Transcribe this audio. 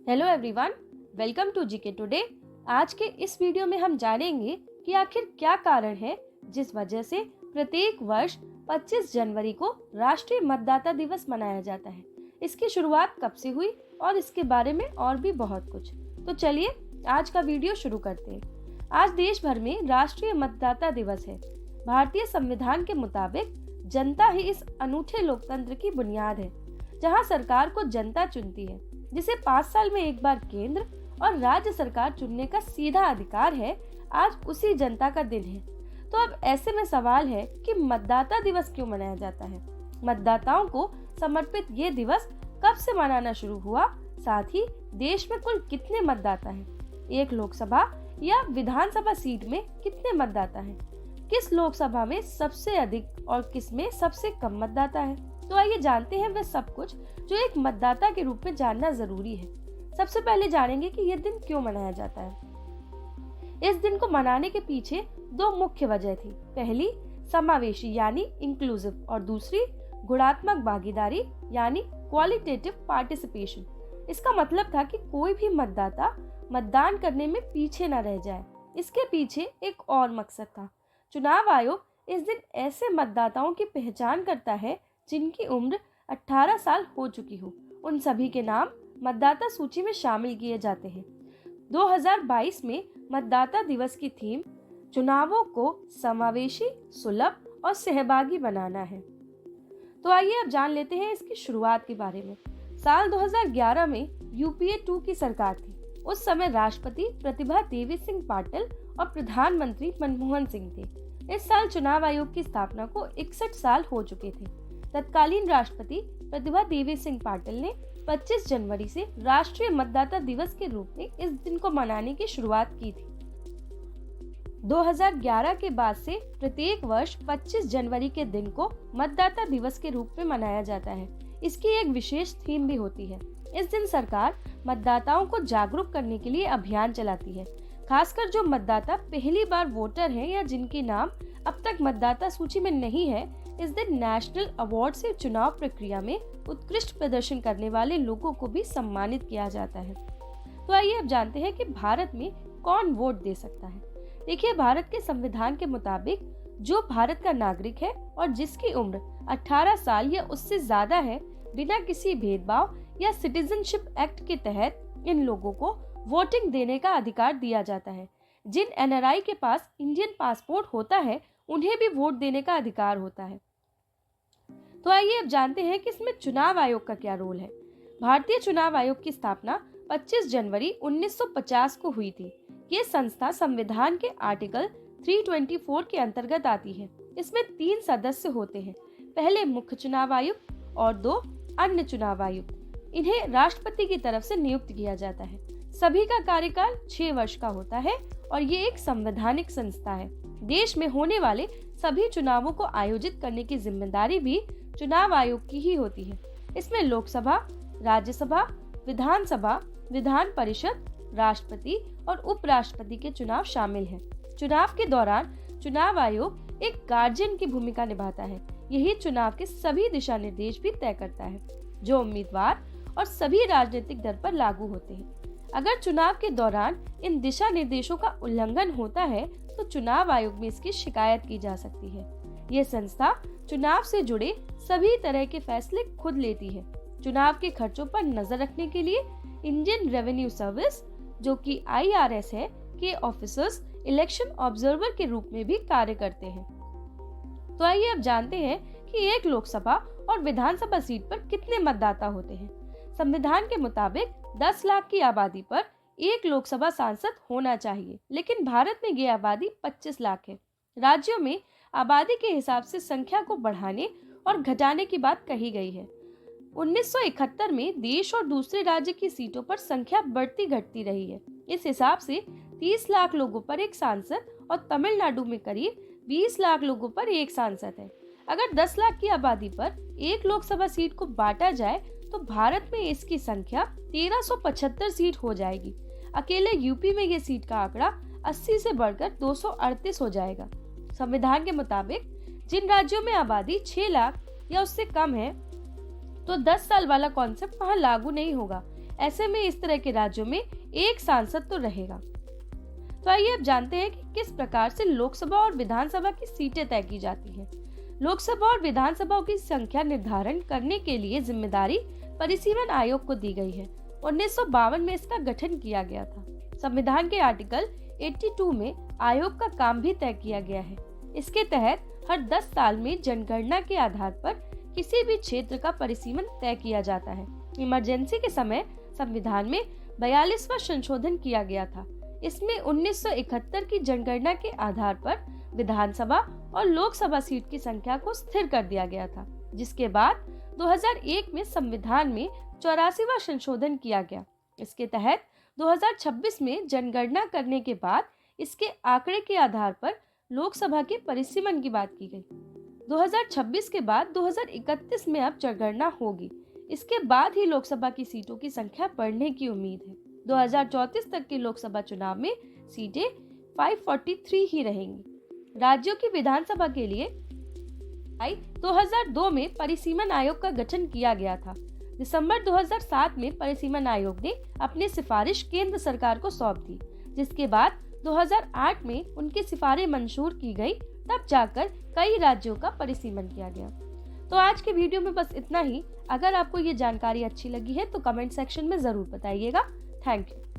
Hello everyone, welcome to GK today. आज के इस वीडियो में हम जानेंगे कि आखिर क्या कारण है जिस वजह से प्रत्येक वर्ष 25 जनवरी को राष्ट्रीय मतदाता दिवस मनाया जाता है। इसकी शुरुआत कब से हुई और इसके बारे में और भी बहुत कुछ। तो चलिए आज का वीडियो शुरू करते हैं। आज देश भर में राष्ट्रीय मतदाता दिवस है। भारतीय संविधान के मुताबिक जनता ही इस अनूठे लोकतंत्र की बुनियाद है, जहां सरकार को जनता चुनती है, जिसे 5 साल में एक बार केंद्र और राज्य सरकार चुनने का सीधा अधिकार है। आज उसी जनता का दिन है। तो अब ऐसे में सवाल है कि मतदाता दिवस क्यों मनाया जाता है? मतदाताओं को समर्पित ये दिवस कब से मनाना शुरू हुआ? साथ ही देश में कुल कितने मतदाता हैं? एक लोकसभा या विधानसभा सीट में कितने मतदाता हैं? किस लोकसभा में सबसे अधिक और किस में सबसे कम मतदाता है? तो आइए जानते हैं वह सब कुछ जो एक मतदाता के रूप में जानना जरूरी है। सबसे पहले जानेंगे कि यह दिन क्यों मनाया जाता है। इस दिन को मनाने के पीछे दो मुख्य वजह थी। पहली समावेशी यानी इंक्लूसिव और दूसरी गुणात्मक भागीदारी यानी क्वालिटेटिव पार्टिसिपेशन। इसका मतलब था कि कोई भी मतदाता मतदान करने में पीछे न रह जाए। इसके पीछे एक और मकसद था। चुनाव आयोग इस दिन ऐसे मतदाताओं की पहचान करता है जिनकी उम्र 18 साल हो चुकी हो। उन सभी के नाम मतदाता सूची में शामिल किए जाते हैं। 2022 में मतदाता दिवस की थीम चुनावों को समावेशी, सुलभ और सहभागी बनाना है। तो आइए अब जान लेते हैं इसकी शुरुआत के बारे में। साल 2011 में यूपीए 2 की सरकार थी। उस समय राष्ट्रपति प्रतिभा देवी सिंह पाटिल और प्रधानमंत्री मनमोहन सिंह थे। इस साल चुनाव आयोग की स्थापना को 61 साल हो चुके थे। तत्कालीन राष्ट्रपति प्रतिभा देवी सिंह पाटिल ने 25 जनवरी से राष्ट्रीय मतदाता दिवस के रूप में इस दिन को मनाने की शुरुआत की थी। 2011 के बाद से प्रत्येक वर्ष 25 जनवरी के दिन को मतदाता दिवस के रूप में मनाया जाता है। इसकी एक विशेष थीम भी होती है। इस दिन सरकार मतदाताओं को जागरूक करने के लिए अभियान चलाती है। खासकर जो मतदाता पहली बार वोटर हैं या जिनके नाम अब तक मतदाता सूची में नहीं है, इस दिन नेशनल अवार्ड से चुनाव प्रक्रिया में उत्कृष्ट प्रदर्शन करने वाले लोगों को भी सम्मानित किया जाता है। तो आइए अब जानते हैं कि भारत में कौन वोट दे सकता है। देखिए, भारत के संविधान के मुताबिक जो भारत का नागरिक है और जिसकी उम्र 18 साल या उससे ज्यादा है, बिना किसी भेदभाव या सिटीजनशिप एक्ट के तहत इन लोगों को वोटिंग देने का अधिकार दिया जाता है। जिन एनआरआई के पास इंडियन पासपोर्ट होता है, उन्हें भी वोट देने का अधिकार होता है। तो आइए अब जानते हैं कि इसमें चुनाव आयोग का क्या रोल है। भारतीय चुनाव आयोग की स्थापना 25 जनवरी 1950 को हुई थी। ये संस्था संविधान के आर्टिकल 324 के अंतर्गत आती है। इसमें 3 सदस्य होते हैं। पहले मुख्य चुनाव आयुक्त और 2 अन्य चुनाव आयुक्त। इन्हें राष्ट्रपति की तरफ से नियुक्त किया जाता है। सभी का कार्यकाल 6 वर्ष का होता है और ये एक संवैधानिक संस्था है। देश में होने वाले सभी चुनावों को आयोजित करने की जिम्मेदारी भी चुनाव आयोग की ही होती है। इसमें लोकसभा, राज्यसभा, विधानसभा, विधान परिषद, राष्ट्रपति और उपराष्ट्रपति के चुनाव शामिल हैं। चुनाव के दौरान चुनाव आयोग एक गार्जियन की भूमिका निभाता है। यही चुनाव के सभी दिशा निर्देश भी तय करता है, जो उम्मीदवार और सभी राजनीतिक दल पर लागू होते हैं। अगर चुनाव के दौरान इन दिशा निर्देशों का उल्लंघन होता है तो चुनाव आयोग में इसकी शिकायत की जा सकती है। ये संस्था चुनाव से जुड़े सभी तरह के फैसले खुद लेती है। चुनाव के खर्चों पर नजर रखने के लिए इंडियन रेवेन्यू सर्विस, जो कि IRS है, के ऑफिसर्स इलेक्शन ऑब्जर्वर के रूप में भी कार्य करते हैं। तो आइए अब जानते हैं कि एक लोकसभा और विधानसभा सीट पर कितने मतदाता होते हैं। संविधान के मुताबिक 10 लाख की आबादी पर एक लोकसभा सांसद होना चाहिए, लेकिन भारत में ये आबादी 25 लाख है। राज्यों में आबादी के हिसाब से संख्या को बढ़ाने और घटाने की बात कही गई है। 1971 में देश और दूसरे राज्य की सीटों पर संख्या बढ़ती घटती रही है। इस हिसाब से 30 लाख लोगों पर एक सांसद और तमिलनाडु में करीब 20 लाख लोगों पर एक सांसद है। अगर 10 लाख की आबादी पर एक लोकसभा सीट को बांटा जाए तो भारत में इसकी संख्या 1375 सीट हो जाएगी। अकेले यूपी में ये सीट का आंकड़ा 80 से बढ़कर 238 हो जाएगा। संविधान के मुताबिक जिन राज्यों में आबादी 6 लाख या उससे कम है, तो 10 साल वाला कॉन्सेप्ट वहाँ लागू नहीं होगा। ऐसे में इस तरह के राज्यों में एक सांसद तो रहेगा। तो आइए अब जानते हैं कि किस प्रकार से लोकसभा और विधानसभा की सीटें तय की जाती हैं। लोकसभा और विधानसभाओं की संख्या निर्धारण करने के लिए जिम्मेदारी परिसीमन आयोग को दी गई है। 1952 में इसका गठन किया गया था। संविधान के आर्टिकल 82 में आयोग का काम भी तय किया गया है। इसके तहत हर 10 साल में जनगणना के आधार पर किसी भी क्षेत्र का परिसीमन तय किया जाता है। इमरजेंसी के समय संविधान में 42वां संशोधन किया गया था। इसमें 1971 की जनगणना के आधार पर विधानसभा और लोकसभा सीट की संख्या को स्थिर कर दिया गया था, जिसके बाद 2001 में संविधान में 84वां संशोधन किया गया। इसके तहत 2026 में जनगणना करने के बाद इसके आंकड़े के आधार पर लोकसभा के परिसीमन की बात की गई। 2026 के बाद 2031 में अब जनगणना होगी। इसके बाद ही लोकसभा की सीटों की संख्या बढ़ने की उम्मीद है। 2034 तक के लोकसभा चुनाव में सीटें 543 ही रहेंगी। राज्यों की विधानसभा के लिए 2002 में परिसीमन आयोग का गठन किया गया था। दिसंबर 2007 में परिसीमन आयोग ने अपनी सिफारिश केंद्र सरकार को सौंप दी, जिसके बाद 2008 में उनकी सिफारिश मंजूर की गई। तब जाकर कई राज्यों का परिसीमन किया गया। तो आज के वीडियो में बस इतना ही। अगर आपको ये जानकारी अच्छी लगी है तो कमेंट सेक्शन में जरूर बताइएगा। Thank you.